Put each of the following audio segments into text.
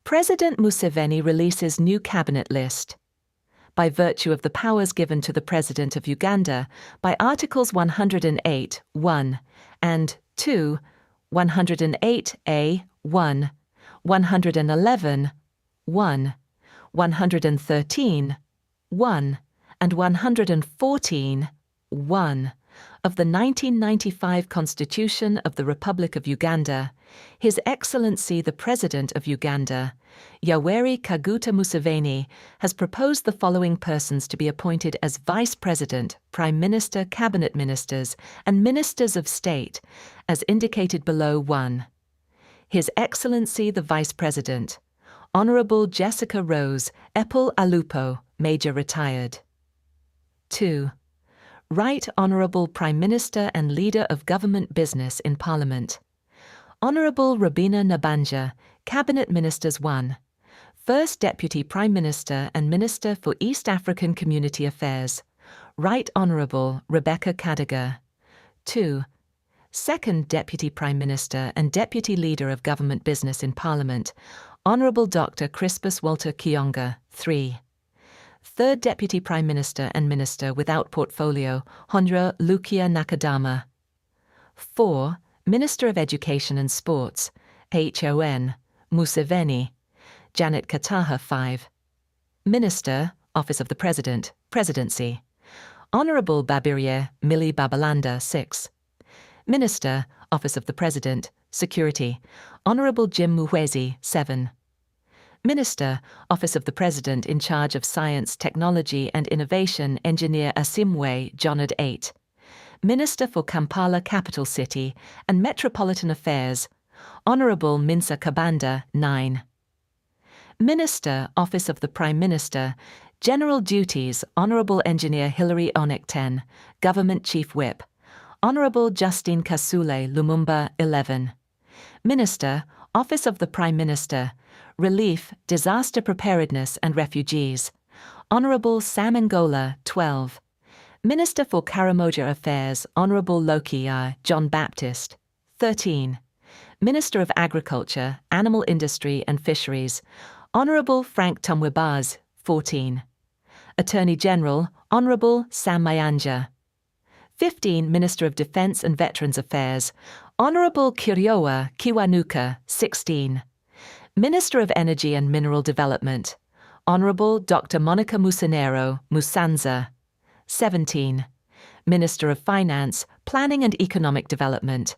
President Museveni releases new cabinet list. By virtue of the powers given to the President of Uganda by Articles 108, 1, and 2, 108a, 1, 111, 1, 113, 1, and 114, 1 of the 1995 Constitution of the Republic of Uganda, His Excellency the President of Uganda, Yoweri Kaguta Museveni, has proposed the following persons to be appointed as Vice President, Prime Minister, Cabinet Ministers, and Ministers of State, as indicated below. 1. His Excellency the Vice President, Honourable Jessica Rose Epple Alupo, Major Retired. 2. Right Honourable Prime Minister and Leader of Government Business in Parliament, Honourable Robina Nabanja, Cabinet Ministers. 1. First Deputy Prime Minister and Minister for East African Community Affairs, Right Honourable Rebecca Kadiga. 2. Second Deputy Prime Minister and Deputy Leader of Government Business in Parliament, Honourable Dr. Crispus Walter Kionga. 3. Third Deputy Prime Minister and Minister without portfolio, Honra Lukia Nakadama. 4. Minister of Education and Sports, HON, Museveni, Janet Kataha. 5. Minister, Office of the President, Presidency, Honourable Babirie Millie Babalanda. 6. Minister, Office of the President, Security, Honourable Jim Muhwezi. 7. Minister, Office of the President in charge of Science, Technology and Innovation, Engineer Asimwe Jonard. 8. Minister for Kampala Capital City and Metropolitan Affairs, Honourable Minsa Kabanda. 9. Minister, Office of the Prime Minister, General Duties, Honourable Engineer Hilary Onek. 10. Government Chief Whip, Honourable Justine Kasule Lumumba. 11. Minister, Office of the Prime Minister, Relief, Disaster Preparedness and Refugees, Honourable Sam Ngola. 12. Minister for Karamoja Affairs, Honourable Loki John Baptist. 13. Minister of Agriculture, Animal Industry and Fisheries, Honourable Frank Tumwebaz. 14. Attorney General, Honourable Sam Mayanja. 15. Minister of Defence and Veterans Affairs, Honourable Kiriowa Kiwanuka. 16. Minister of Energy and Mineral Development, Honourable Dr. Monica Musanero Musanza. 17. Minister of Finance, Planning and Economic Development,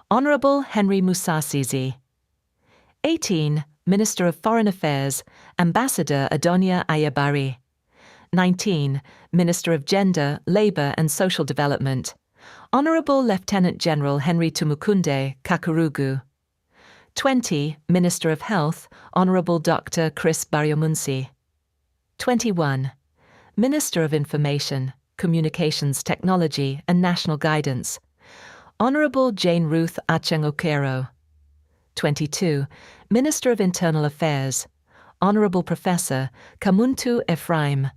Honourable Henry Musasizi. 18. Minister of Foreign Affairs, Ambassador Adonia Ayabari. 19. Minister of Gender, Labour and Social Development, Honourable Lieutenant General Henry Tumukunde Kakurugu. 20. Minister of Health, Honourable Dr. Chris Baryomunsi. 21. Minister of Information, Communications Technology and National Guidance, Honourable Jane Ruth Acheng Okero. 22. Minister of Internal Affairs, Honourable Professor Kamuntu Ephraim.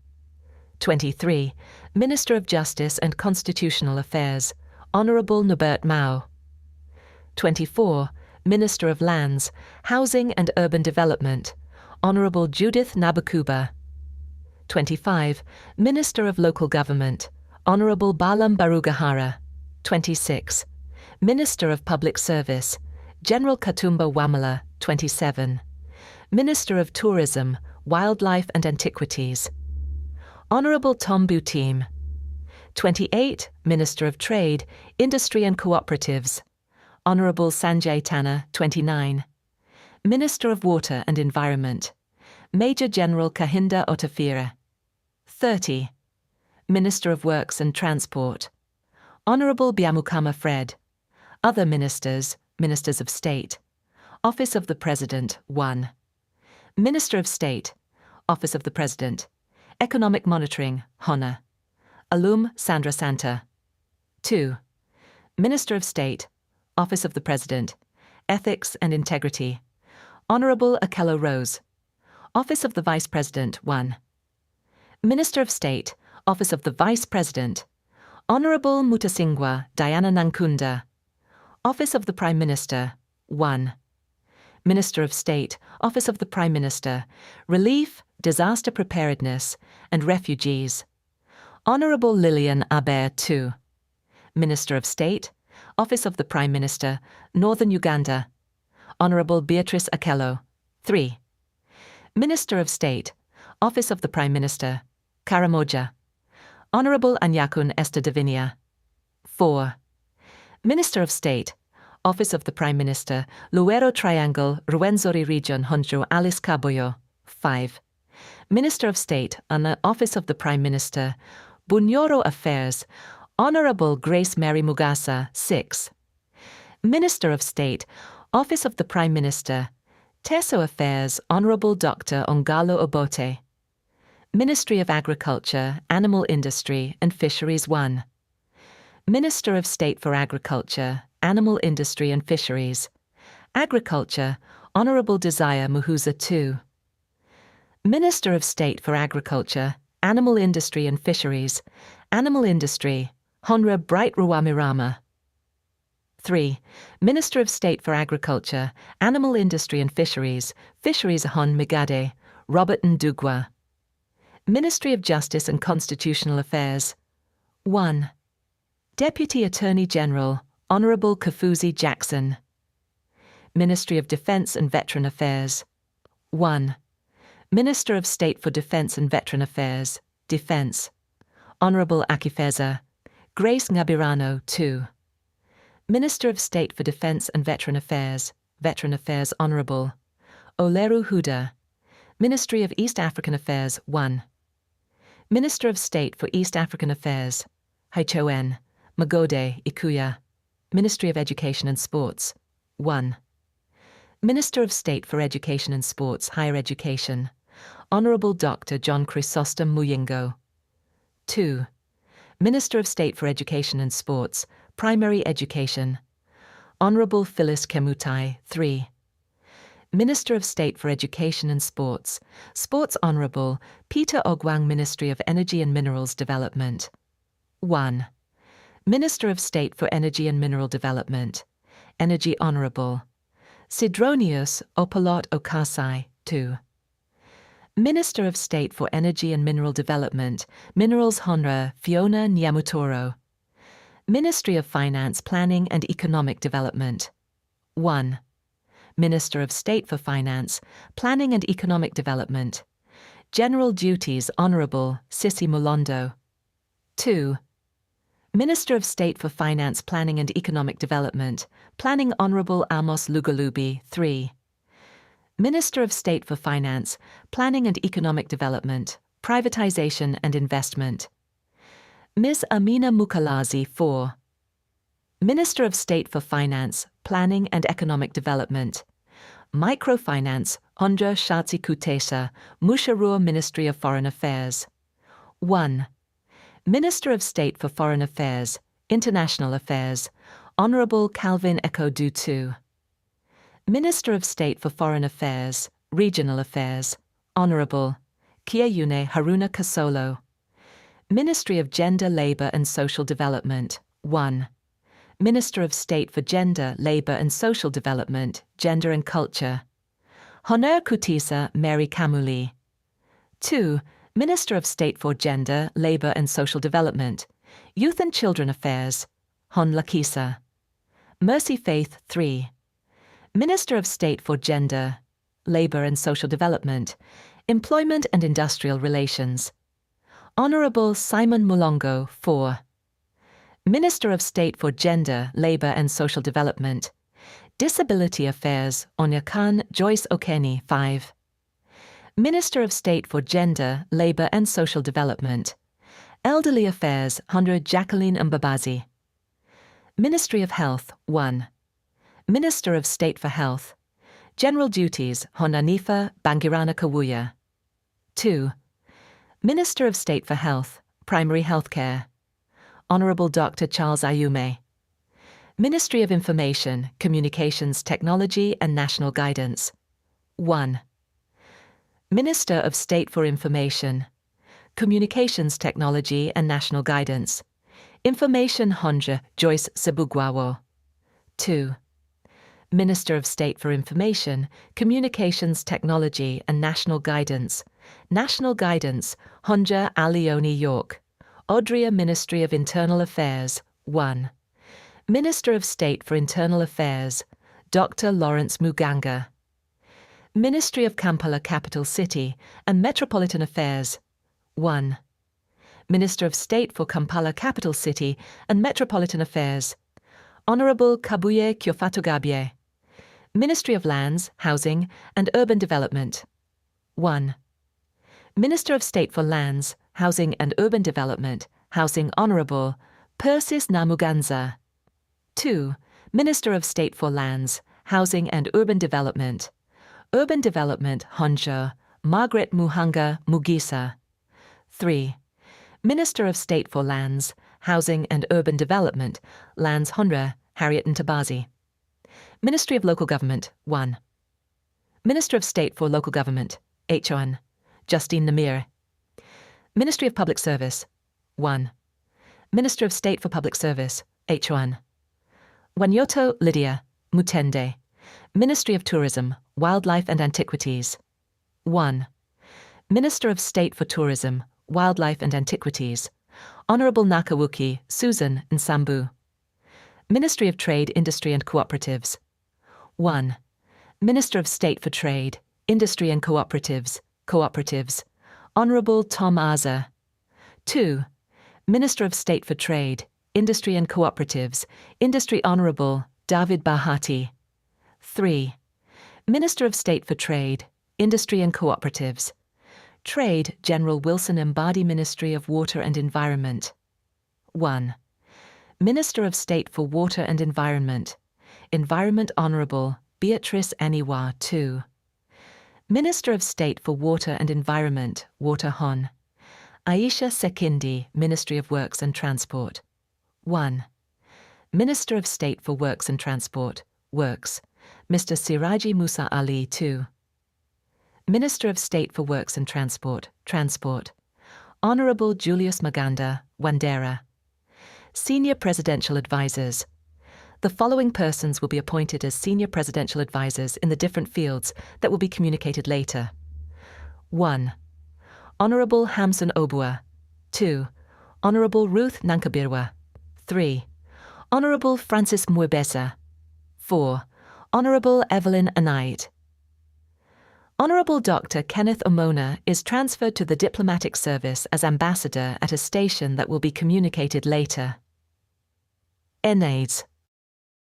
23. Minister of Justice and Constitutional Affairs, Honourable Nobert Mao. 24. Minister of Lands, Housing and Urban Development, Honourable Judith Nabakuba. 25. Minister of Local Government, Honourable Balam Barugahara. 26. Minister of Public Service, General Katumba Wamala. 27. Minister of Tourism, Wildlife and Antiquities, Honourable Tom Butim. 28. Minister of Trade, Industry and Cooperatives, Honourable Sanjay Tanna. 29. Minister of Water and Environment, Major General Kahinda Otafira. 30. Minister of Works and Transport, Honourable Byamukama Fred. Other Ministers, Ministers of State, Office of the President. 1. Minister of State, Office of the President, Economic Monitoring, HONA, Alum Sandra Santa. 2. Minister of State, Office of the President, Ethics and Integrity, Honourable Akello Rose. Office of the Vice President. 1. Minister of State, Office of the Vice President, Honourable Mutasingwa Diana Nankunda. Office of the Prime Minister. 1. Minister of State, Office of the Prime Minister, Relief, Disaster Preparedness, and Refugees. Honourable Lillian Aber 2. Minister of State, Office of the Prime Minister, Northern Uganda. Honourable Beatrice Akello 3. Minister of State, Office of the Prime Minister, Karamoja. Honourable Anyakun Esther Davinia 4. Minister of State, Office of the Prime Minister, Luero Triangle, Rwenzori Region, Honjo Alice Kaboyo 5. Minister of State, Office of the Prime Minister, Bunyoro Affairs, Honourable Grace Mary Mugasa 6. Minister of State, Office of the Prime Minister, Teso Affairs, Honourable Dr. Ongalo Obote. Ministry of Agriculture, Animal Industry and Fisheries 1. Minister of State for Agriculture, Animal Industry and Fisheries. Agriculture, Honourable Desire Muhuza 2. Minister of State for Agriculture, Animal Industry and Fisheries. Animal Industry, Honra Bright Ruwamirama. 3. Minister of State for Agriculture, Animal Industry and Fisheries. Fisheries Hon Migade, Robert Ndugwa. Ministry of Justice and Constitutional Affairs. 1. Deputy Attorney General, Honourable Kafuzi Jackson. Ministry of Defence and Veteran Affairs. 1. Minister of State for Defence and Veteran Affairs, Defence. Honourable Akifeza, Grace Ngabirano 2. Minister of State for Defence and Veteran Affairs Honourable Oleru Huda. Ministry of East African Affairs 1. Minister of State for East African Affairs, Haichoen, Magode Ikuya. Ministry of Education and Sports 1. Minister of State for Education and Sports, Higher Education, Honourable Dr. John Chrysostom Muyingo. 2. Minister of State for Education and Sports, Primary Education, Honourable Phyllis Kemutai 3. Minister of State for Education and Sports, Sports Honourable Peter Ogwang Ministry of Energy and Minerals Development. 1. Minister of State for Energy and Mineral Development, Energy Honourable Sidronius Opalot Okasai 2. Minister of State for Energy and Mineral Development, Minerals Honra Fiona Nyamutoro. Ministry of Finance, Planning and Economic Development. 1. Minister of State for Finance, Planning and Economic Development. General Duties Honourable Sissi Mulondo. 2. Minister of State for Finance, Planning and Economic Development, Planning Honourable Amos Lugalubi 3. Minister of State for Finance, Planning and Economic Development, Privatisation and Investment. Ms. Amina Mukalazi 4. Minister of State for Finance, Planning and Economic Development, Microfinance, Hondra Shatsi Kutesa, Musharur Ministry of Foreign Affairs. 1. Minister of State for Foreign Affairs, International Affairs, Honourable Calvin Ekodu 2. Minister of State for Foreign Affairs, Regional Affairs, Honourable Kiayune Haruna Kasolo. Ministry of Gender, Labour and Social Development. 1. Minister of State for Gender, Labour and Social Development, Gender and Culture, Honor Kutisa Mary Kamuli. 2. Minister of State for Gender, Labour and Social Development, Youth and Children Affairs, Hon Lakisa. Mercy Faith 3. Minister of State for Gender, Labour and Social Development, Employment and Industrial Relations, Honourable Simon Mulongo 4. Minister of State for Gender, Labour and Social Development, Disability Affairs, Onyakan Joyce Okeni 5. Minister of State for Gender, Labour and Social Development, Elderly Affairs, Hundred Jacqueline Mbabazi. Ministry of Health 1. Minister of State for Health, General Duties, Honanifa Bangirana Kawuya. 2. Minister of State for Health, Primary Healthcare, Honourable Dr. Charles Ayume. Ministry of Information, Communications Technology and National Guidance. 1. Minister of State for Information, Communications Technology and National Guidance, Information Honja Joyce Sebugwawo. 2. Minister of State for Information, Communications Technology and National Guidance. National Guidance, Honja Alioni York. Odria Ministry of Internal Affairs, 1. Minister of State for Internal Affairs, Dr. Lawrence Muganga. Ministry of Kampala Capital City and Metropolitan Affairs, 1. Minister of State for Kampala Capital City and Metropolitan Affairs, Honourable Kabuye Kyofatugabye. Ministry of Lands, Housing and Urban Development, 1. Minister of State for Lands, Housing and Urban Development, Housing Honourable Persis Namuganza. 2. Minister of State for Lands, Housing and Urban Development, Honja Margaret Muhanga Mugisa. 3. Minister of State for Lands, Housing and Urban Development, Lands Honra Harriet Ntabazi. Ministry of Local Government, 1. Minister of State for Local Government, HON, Justine Namir. Ministry of Public Service, 1. Minister of State for Public Service, HON, Wanyoto Lydia Mutende. Ministry of Tourism, Wildlife and Antiquities, 1. Minister of State for Tourism, Wildlife and Antiquities, Honourable Nakawuki Susan Nsambu. Ministry of Trade, Industry and Cooperatives, 1. Minister of State for Trade, Industry and Cooperatives, Honourable Tom Aza. 2. Minister of State for Trade, Industry and Cooperatives, Industry Honourable David Bahati. 3. Minister of State for Trade, Industry and Cooperatives, Trade General Wilson Mbadi Ministry of Water and Environment. 1. Minister of State for Water and Environment, Environment Honourable Beatrice Aniwa. 2. Minister of State for Water and Environment, Water Hon, Aisha Sekindi, Ministry of Works and Transport. 1. Minister of State for Works and Transport, Works, Mr. Siraji Musa Ali. 2. Minister of State for Works and Transport, Honourable Julius Maganda, Wandera. Senior Presidential Advisors. The following persons will be appointed as Senior Presidential Advisors in the different fields that will be communicated later. 1. Honourable Hamson Obua. 2. Honourable Ruth Nankabirwa. 3. Honourable Francis Mwebesa. 4. Honourable Evelyn Anait. Honourable Dr. Kenneth Omona is transferred to the diplomatic service as ambassador at a station that will be communicated later. Enaids.